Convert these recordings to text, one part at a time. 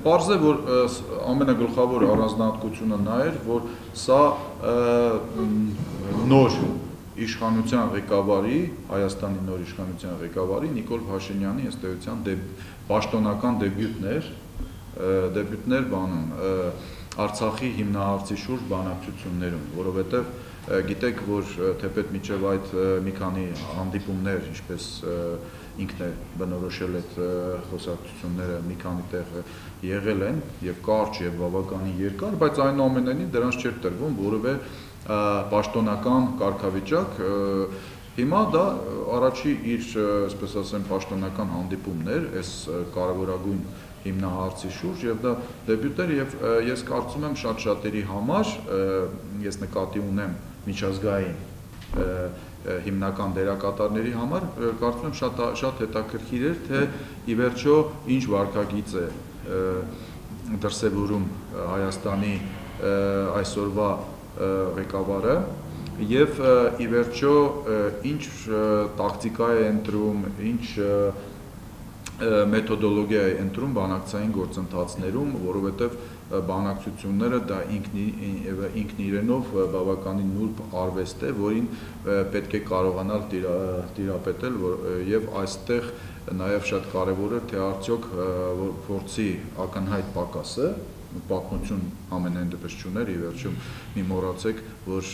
Պարզ է, որ ամենագլխավոր առանձնահատկությունը նա էր, որ սա նոր իշխանության ղեկավարի, Հայաստանի նոր իշխանության ղեկավարի Նիկոլ Փաշինյանի ըստ էության պաշտոնական դեբյուտն էր բանում Արցախի հիմնահարցի շուրջ բանակցություններում, որովհետև գիտեք, որ թեպետ մինչև այդ մի քանի հանդիպումներ, ինչպես ինքն է բնորոշել այդ խոսակցությունները մի քանի տեղ եղել են եւ կարճ եւ բավականին երկար, բայց այնուամենայնիվ դրանց չէր տրվում որևէ պաշտոնական կարգավիճակ։ Հիմա դա առաջի իր, այսպես ասեմ, պաշտոնական հանդիպումն էր այս կարևորագույն հիմնահարցի շուրջ եւ դա դեբյուտ էր եւ ես կարծում եմ շատ-շատերի համար, ես նկատի ունեմ միջազգային հիմնական դերակատարների համար, կարծում եմ շատ հետաքրքիր էր, թե ի վերջո ինչ վարքագիծ է դրսևորում Հայաստանի այսօրվա ղեկավարը եւ ի վերջո ինչ տակտիկա է ընտրում, ինչ մեթոդոլոգիա է ընտրում բանակցային գործընթացներում, որովհետև բանակցությունները դա ինքն իրենով բավականին նուրբ արվեստ է, որին պետք է կարողանալ տիրապետել եւ այստեղ նաեւ շատ կարեւոր է, թե արդյոք փորձի ակնհայտ պակասը, պատմություն ամենայն դեպս չուներ, ի վերջո մի մոռացեք, որ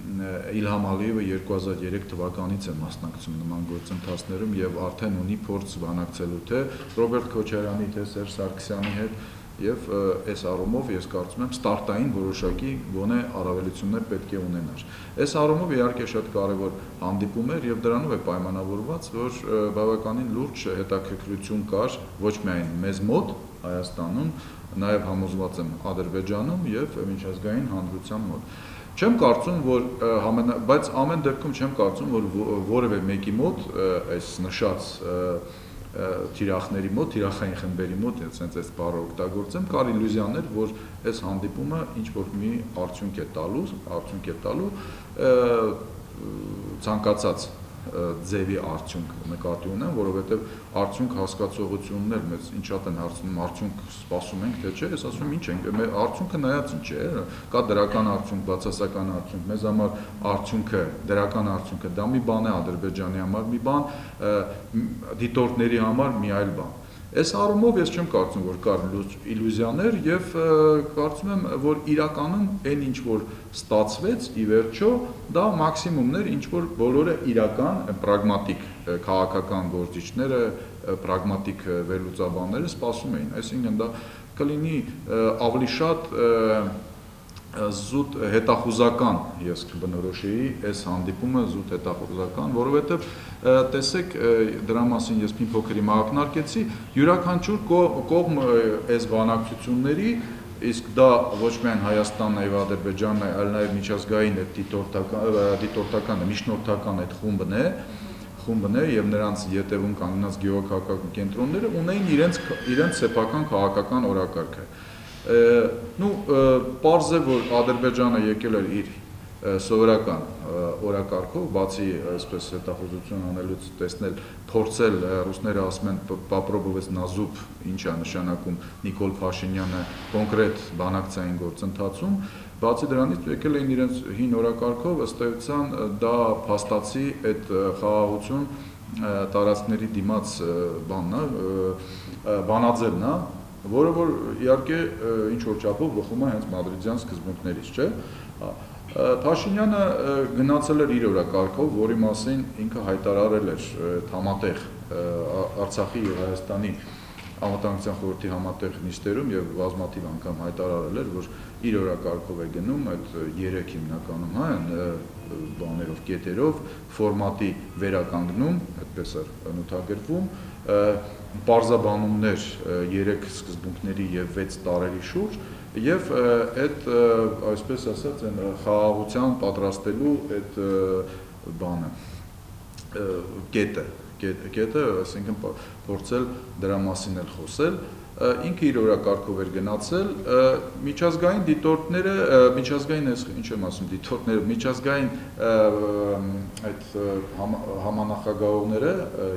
Իլհամ Ալիևը 2003 թվականից է մասնակցում նման գործընթացներում եւ արդեն ունի փորձ բանակցելու թե Ռոբերտ Քոչարյանի, թե Սերժ Սարգսյանի հետ եւ այս առումով ես կարծում եմ ստարտային որոշակի գոնե առավելություններ պետք է ունենար։ Այս առումով իհարկե շատ կարեւոր հանդիպում էր եւ դրանով է պայմանավորված, որ բավականին լուրջ հետաքրքրություն կար ոչ միայն մեզ մոտ Հայաստանում, նաեւ համոզված եմ Ադրբեջանում եւ միջազգային հանրության մոտ։ Չեմ կարծում, որ բայց ամեն դեպքում չեմ կարծում, որ որևէ մեկի մոտ այս նշած թիրախների մոտ, թիրախային խմբերի մոտ, այսպես այս բառը օգտագործեմ, կար իլյուզիաներ, որ այս հանդիպումը ինչ որ մի արդյունք է տալու, ցանկացած ձևի արդյունք նկատի ունեմ, որովհետև արդյունք հասկացողություններ մեզ ինչ շատ են հարցնում, արդյունք սպասում ենք, թե չէ, ես ասում եմ ինչ ենք, արդյունքը նայած ինչ է, կա դրական արդյունք, բացասական արդյունք, մեզ համար արդյունքը, դրական արդյունքը, դա մի բան է Ադրբեջանի համար, մի բան, դիտորդների համար մի այլ բան։ Այս առումով ես չեմ կարծում, որ կար իլյուզիաներ եւ կարծում եմ, որ իրականում այն ինչ որ ստացվեց ի վերջո դա մաքսիմումներ, ինչ որ բոլորը իրական, պրագմատիկ քաղաքական գործիչները, պրագմատիկ վերլուծաբանները սպասում էին, այսինքն դա կլինի ավելի շատ զուտ հետախուզական ես կբնորոշեի այս հանդիպումը զուտ հետախուզական, որովհետև տեսեք դրա մասին ես մի փոքր իմ ակնարկեցի, յուրաքանչյուր կողմ այս բանակցությունների, իսկ դա ոչ միայն Հայաստանն է եւ Ադրբեջանն է, այլ նաեւ միջազգային այդ դիտորդական, միջնորդական այդ խումբն է եւ նրանց ետևում կանգնած գյուղաքաղաքական կենտրոնները ունեին իրենց սեփական քաղաքական օրակարգը։ Պարզ է, որ Ադրբեջանը եկել էր իր սովորական օրակարգով, բացի այսպես հետախուզություն անելուց տեսնել, փորձել, ռուսները ասում են «Պապրոբովեց на зуб», ինչ է նշանակում Նիկոլ Փաշինյանը կոնկրետ բանակցային գործընթացում, բացի դրանից եկել էին իրենց հին օրակարգով, ըստ էության դա փաստացի այդ խաղաղություն տարածքների դիմաց բանաձևն է, որը որ իհարկե ինչ որ չափով բխում է հենց մադրիդյան սկզբունքներից, չէ։ Փաշինյանը գնացել էր իր օրակարգով, որի մասին ինքը հայտարարել էր համատեղ Արցախի եւ Հայաստանի Անվտանգության խորհրդի համատեղ նիստերում եւ բազմաթիվ անգամ հայտարարել էր, որ իր օրակարգով է գնում այդ 3 հիմնականում բաներով, կետերով, ֆորմատի վերականգնում, այդպես է նոթագրվում, պարզաբանումներ 3 սկզբունքների եւ 6 տարերի շուրջ եւ այդ այսպես ասած այն խաղաղության պատրաստելու այդ բանը կետը, այսինքն փորձել դրա մասին էլ խոսել, ինքը իր օրակարգով էր գնացել, միջազգային դիտորդները, միջազգային ինչ եմ ասում դիտորդները, միջազգային այդ համանախագահողները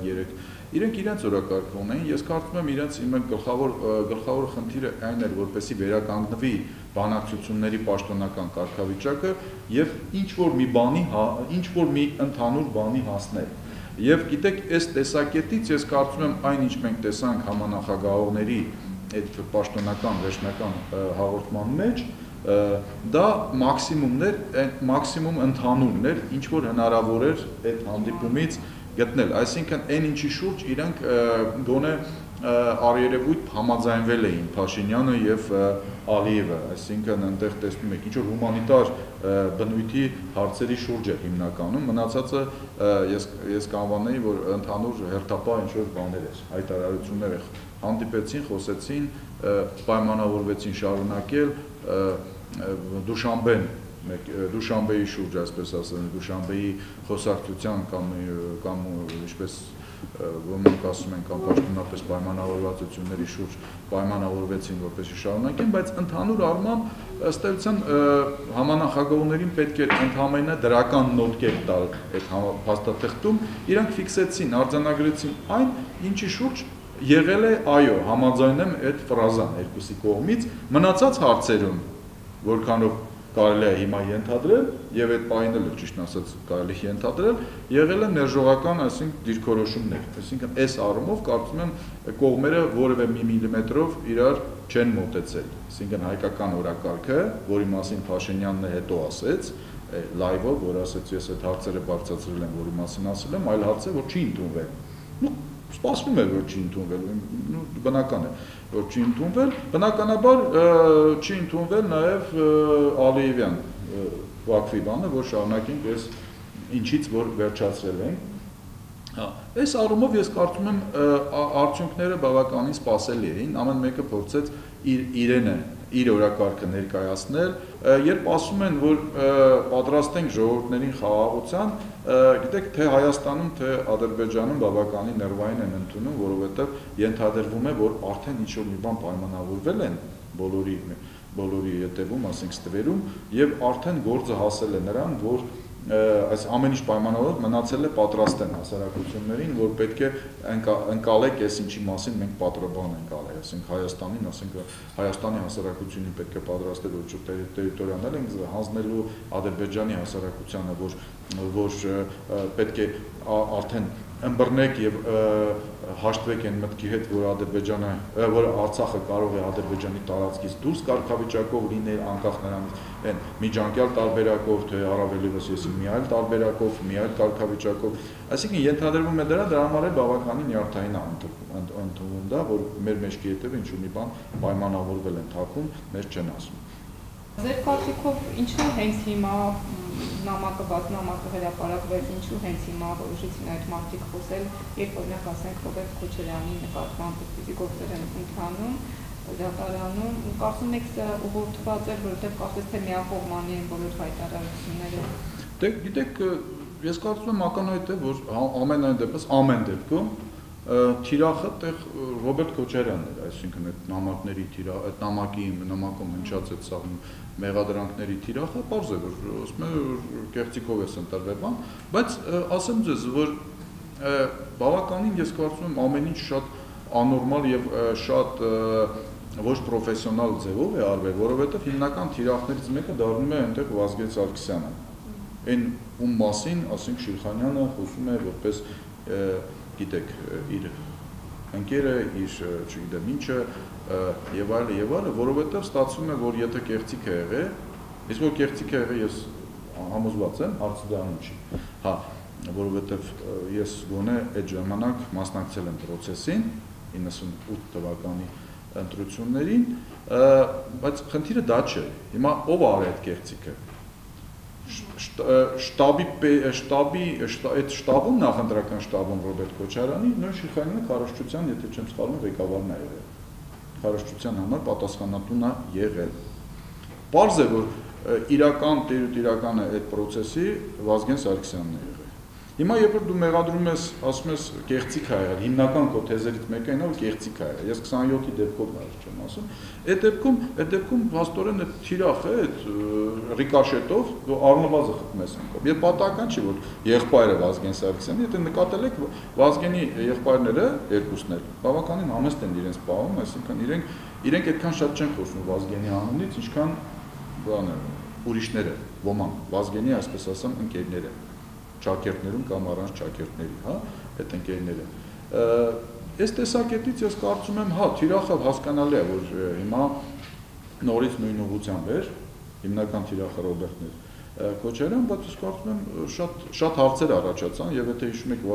3 իրենք իրենց օրակարգ ունեին, ես կարծում եմ իրենց գլխավոր խնդիրը այն էր, որպեսզի վերականգնվի բանակցությունների պաշտոնական կարգավիճակը եւ ինչ որ մի ընդհանուր բանի հասնել։ Եվ գիտեք, այս տեսակետից ես կարծում եմ այն, ինչ մենք տեսանք համանախագահողների այդ պաշտոնական վերջնական հաղորդման մեջ, դա մաքսիմում ընդհանուրն էր, ինչ որ հնարավոր էր այդ հանդիպումից գտնել, այսինքն այն ինչի շուրջ իրենք գոնե առերևույթ համաձայնվել էին Փաշինյանը եւ Ալիևը, այսինքն այնտեղ տեսնում եք ինչ որ հումանիտար բնույթի հարցերի շուրջ է հիմնականում, մնացածը ես կանվանեի, որ ընդհանուր հերթապահ ինչ որ բաներ էր, հայտարարություններ հանդիպեցին, խոսեցին, պայմանավորվեցին շարունակել, Դուշանբեի շուրջ, այսպես ասեմ, Դուշանբեի խոսակցության կամ ինչպես ոմանք ասում են կամ պաշտոնապես պայմանավորվածությունների շուրջ պայմանավորվեցին, որպեսզի շարունակեն, բայց ընդհանուր առմամբ ըստ էության համանախագահողներին պետք է ընդհանրապես դրական նոտկեր տալ այդ փաստաթղթում, իրանք ֆիքսեցին, արձանագրեցին այն, ինչի շուրջ եղել է, այո, համաձայն եմ այդ ֆրազան երկուսի կողմից, մնացած հարցերում, որքանով կարելի է հիմա ենթադրել, եւ այդ պահին էլ ճիշտ ասած կարելի է ենթադրել, եղել է ներժողական, այսինքն դիրքորոշումներ, այսինքն այս առումով կարծում եմ կողմերը որևէ մի միլիմետրով իրար չեն մոտեցել, այսինքն հայկական օրակարգը, որի մասին Փաշինյանն հետո ասեց, լայվով, որ ասեց ես այդ հարցերը բարձրացրել եմ, որի մասին ասել եմ, այլ հարց է, որ չի ընդունվել։ Սպասվում է, որ չի ընդունվել, բնական է, որ չի ընդունվել, բնականաբար չի ընդունվել նաև Ալիևյան Վակֆի բանը, որ շարունակենք այս ինչից, որ վերջացրել ենք։ Այս առումով ես կարծում եմ արդյունքները բավականին սպասելի էին, ամեն մեկը փորձեց իր օրակարգը ներկայացնել, երբ ասում են, որ պատրաստ ենք ժողովուրդներին խաղաղության, գիտեք, թե Հայաստանում, թե Ադրբեջանում բավականին ներվային են ընդունում, որովհետև ենթադրվում է, որ արդեն ինչ-որ մի բան պայմանավորվել են բոլորի ետևում, ասենք ստվերում, եւ արդեն գործը հասել է նրան, որ այս ամեն ինչ պայմանավորված մնացել է պատրաստեն հասարակություններին, որ պետք է ընկալեք այս ինչի մասին մենք պատրաբան ենք արել, ասենք Հայաստանին, ասենք Հայաստանի հասարակությունին պետք է պատրաստել, որ տերիտորիաներ ենք հանձնելու Ադրբեջանի հասարակությանը, որ պետք է արդեն ըմբռնեք եւ հաշտվեք այն մտքի հետ, որ Արցախը կարող է Ադրբեջանի տարածքից դուրս կարգավիճակով լինել, անկախ նրանից այն միջանկյալ տարբերակով, թե առավելևս եսի մի այլ տարբերակով, մի այլ կարգավիճակով, այսինքն ենթադրվում է դրա համար էլ բավականին նյարդային ընդունվում դա, որ մեր մեջքի հետևը ինչ-որ մի բան պայմանավորվել են թափում, մեզ չեն ասում։ Ձեր կարծիքով ինչու հենց հիմա նամակը հրապարակվեց, ինչու հենց հիմա որոշեցին այդ մարդիկ խոսել, երբ օրինակ ասենք Ռոբերտ Քոչարյանի նկատմամբ պիտի գործեր են ընթանում, դատարանում, կարծում եք սա ուղղորդված էր, որովհետև կարծես թե միակողմանի են բոլոր հայտարարությունները։ Դե գիտեք, ես կարծում եմ ակնհայտ է, որ ամեն դեպքում թիրախը տեղ Ռոբերտ Քոչարյանն էր, այսինքն այդ նամակում հնչած այդ սա մեղադրանքների թիրախը, պարզ է, որ ասում է կեղծիքով է ընտրվել բան, բայց ասեմ ձեզ, որ բավականին ես կարծում եմ ամեն ինչ շատ անորմալ եւ շատ ոչ պրոֆեսիոնալ ձևով է արվել, որովհետեւ հիմնական թիրախներից մեկը դառնում է այնտեղ Վազգեն Սարգսյանը։ Այն ում մասին, ասենք Շիրխանյանը խոսում է որպես գիտեք, իր ընկերը, իր, չգիտեմ ինչը, եւ այլը, որովհետեւ ստացվում է, որ եթե կեղծիք է եղել, իսկ որ կեղծիք է եղել, ես համոզված եմ, հարցը դառնում չի։ Հա, որովհետեւ ես գոնե այդ ժամանակ մասնակցել եմ process-ին 98 թվականի ընտրություններին, բայց խնդիրը դա չէ։ Հիմա ով արել այդ կեղծիքը։ Այդ շտաբում, նախընտրական շտաբում Ռոբերտ Քոչարյանի, նույն Շիրխանյանը քարոզչության, եթե չեմ սխալվում, ղեկավարն է եղել։ Քարոզչության համար պատասխանատուն է եղել։ Պարզ է, որ իրական տերութիրականը այդ process-ի Վազգեն Սարգսյանն է եղել։ Հիմա երբ որ դու մեղադրում ես, ասում ես կեղծիք ա եղել, հիմնական քո թեզերից մեկը այն է, որ կեղծիք ա եղել։ Ես 27-ի դեպքով նայել չեմ ասում։ Այդ դեպքում փաստորեն այդ թիրախը, այդ ռիկաշետով առնվազն խփում ես անկով։ Եվ պատահական չի, որ եղբայրը Վազգեն Սարգսյանի, եթե նկատել եք Վազգենի եղբայրները երկուսն էլ բավականին համեստ են իրենց պահում, այսինքն իրենք այդքան շատ չեն խոսում Վազգենի անունից, ինչքան բանը ուրիշները, ոմանք, Վազգենի, այսպես ասեմ, ընկերները, ճակերտներում կամ առանց ճակերտների, հա, այդ ընկերները։ Այս տեսակետից ես կարծում եմ, հա, թիրախը հասկանալի է, որ հիմա նորից նույն ուղղությամբ էր, հիմնական թիրախը Ռոբերտն էր Քոչարյան, բայց ես կարծում եմ շատ հարցեր առաջացան, եւ եթե հիշում եք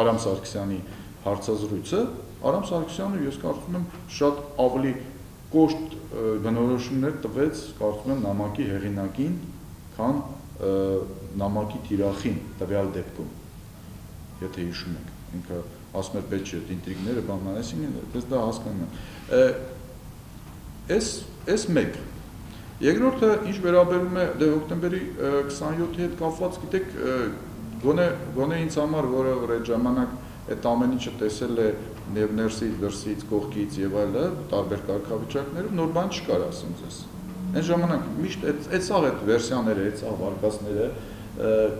Արամ Սարգսյանի հարցազրույցը, Արամ Սարգսյանը ես կարծում եմ շատ ավելի կոշտ բնորոշումներ տվեց, կարծում եմ, նամակի հեղինակին, քան նամակի թիրախին տվյալ դեպքում, եթե հիշում եք, ինքը ասում էր պետք չէ ինտրիգները, բանն այսինքն, ես դա հասկանում եմ։ Այս մեկ։ Երկրորդը, ինչ վերաբերում է հոկտեմբերի 27-ի հետ կապված, գիտեք, գոնե ինձ համար, որը այդ ժամանակ այդ ամեն ինչը տեսել է եւ ներսից, դրսից, կողքից եւ այլը, տարբեր կարգավիճակներում նոր բան չկար ասեմ ձեզ։ Այն ժամանակ միշտ այդ սաղ այդ վերսիաները, այդ սաղ վարկածները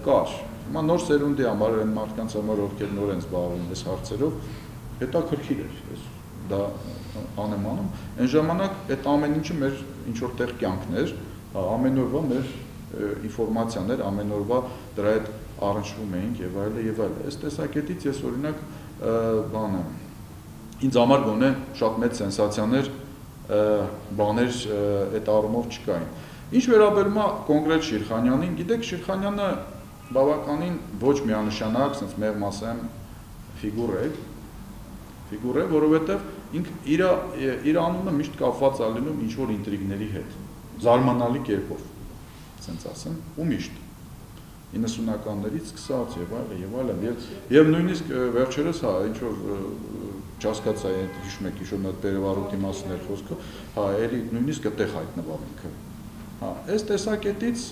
կար։ Հիմա նոր սերունդի համար, այն մարդկանց համար, ովքեր նոր են զբաղվում այս հարցերով, հետաքրքիր էր, ես դա անեմ անում։ Այն ժամանակ այդ ամեն ինչը մեր ինչ որ տեղ կյանքն էր, ամեն օրվա մեր ինֆորմացիան էր, ամեն օրվա դրա հետ առնչվում էինք եւ այլը եւ այլը։ Այս տեսակետից ես օրինակ բան եմ ինձ համար գոնե շատ մեծ սենսացիաներ բաներ այդ առումով չկային։ Ինչ վերաբերում է կոնկրետ Շիրխանյանին, գիտեք, Շիրխանյանը բավականին ոչ միանշանակ, ասենց մեղմ ասեմ, ֆիգուր է, որովհետև ինքը իր անունը միշտ կապված է լինում ինչ որ ինտրիգների հետ, զարմանալի կերպով, ասենց ասեմ, ու միշտ 90-ականներից սկսած եւ այլն եւ նույնիսկ վերջերս հա ինչ որ չհասկացա այդ հիշում եք ինչ-որ այդ Պերևարուտի մասին էր խոսքը, հա էլի նույնիսկ այդտեղ հայտնվավ ինքը։ Հա, այս տեսակետից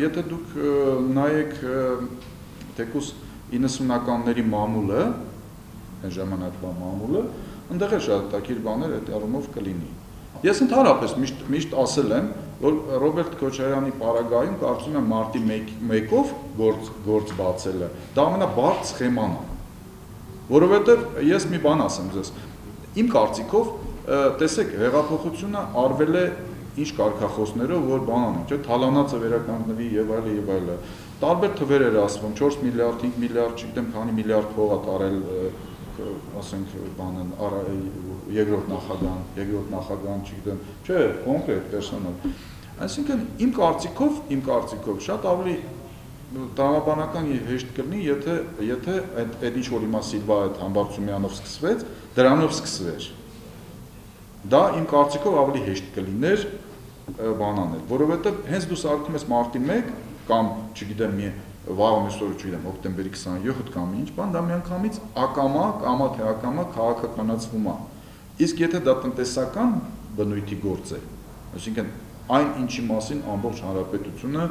եթե դուք նայեք թեկուս 90-ականների մամուլը, այն ժամանակվա մամուլը, այնտեղ է շատ տակիր բաներ այդ առումով կլինի։ Ես ընդհանրապես միշտ ասել եմ, որ Ռոբերտ Քոչարյանի պարագայում կարծում եմ մարտի 1-ով գործ բացելը, դա ամենաբարդ սխեման է, որովհետև ես մի բան ասեմ ձեզ, իմ կարծիքով, տեսեք, հեղափոխությունը արվել է ինչ կարգախոսներով, որ բան անում, չէ, թալանածը վերականգնվի եւ այլը, տարբեր թվեր էր ասվում, 4 միլիարդ, 5 միլիարդ, չգիտեմ, քանի միլիարդ փող է տարել, ասենք, բանն, երկրորդ նախագահան, չգիտեմ, չէ, կոնկրետ պերսոնալ։ Այսինքն իմ կարծիքով շատ ավելի տրամաբանական հեշտ կլինի, եթե այդ ինչ որ հիմա Սիլվա այդ Համբարձումյանով սկսվեց, դրանով սկսվեր։ Դա իմ կարծիքով ավելի հեշտ կլիներ բան անել, որովհետև հենց դու սարքում ես մարտի 1 կամ չգիտեմ վաղ մեսօրը չգիտեմ հոկտեմբերի 27 կամ ինչ բան, դա միանգամից ակամա թե ակամա քաղաքականացվում է։ Իսկ եթե դա տնտեսական բնույթի գործ է, այսինքն այն ինչի մասին ամբողջ հանրապետությունը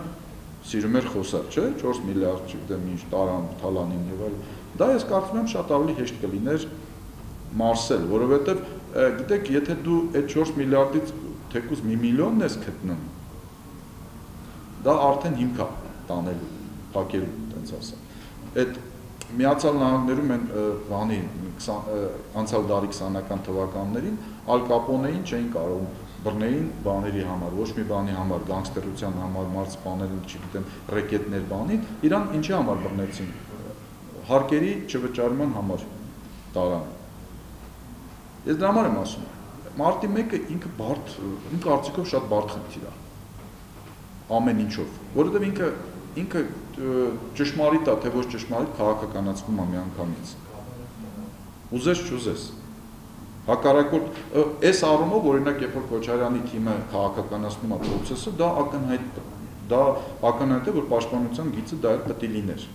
սիրում էր խոսալ, չէ, 4 միլիարդ, չգիտեմ ինչ, տարան, թալանին եւ այլն, դա ես կարծում եմ շատ ավելի հեշտ կլիներ մարսել, որովհետեւ գիտեք, եթե դու այդ 4 միլիարդից թեկուզ 1 միլիոնն ես գտնում, դա արդեն հիմք է տանելու, փակելու, տենց ասեմ։ Այդ Միացյալ Նահանգներում են բանի անցյալ դարի 20-ական թվականներին Ալ Կապոնեին չէին կարող բռնեին բաների համար, ոչ մի բանի համար, գանգստերության համար, մարզպանել, չգիտեմ, ռեկետներ բանին, իրան ինչի համար բռնեցին։ Հարկերի չվճարման համար տարան։ Ես դրա համար եմ ասում։ Մարտի 1-ը ինքը բարդ, իմ կարծիքով շատ բարդ խնդիր է։ Ամեն ինչով, որովհետև ինքը ճշմարիտ է, թե ոչ ճշմարիտ քաղաքականացվում է միանգամից։ Ուզես չուզես։ Հակառակորդ, այս առումով, օրինակ, երբ որ Քոչարյանի թիմը քաղաքականացնում է process-ը, դա ակնհայտ է, որ պաշտպանության գիծը դա էլ պետք է լիներ։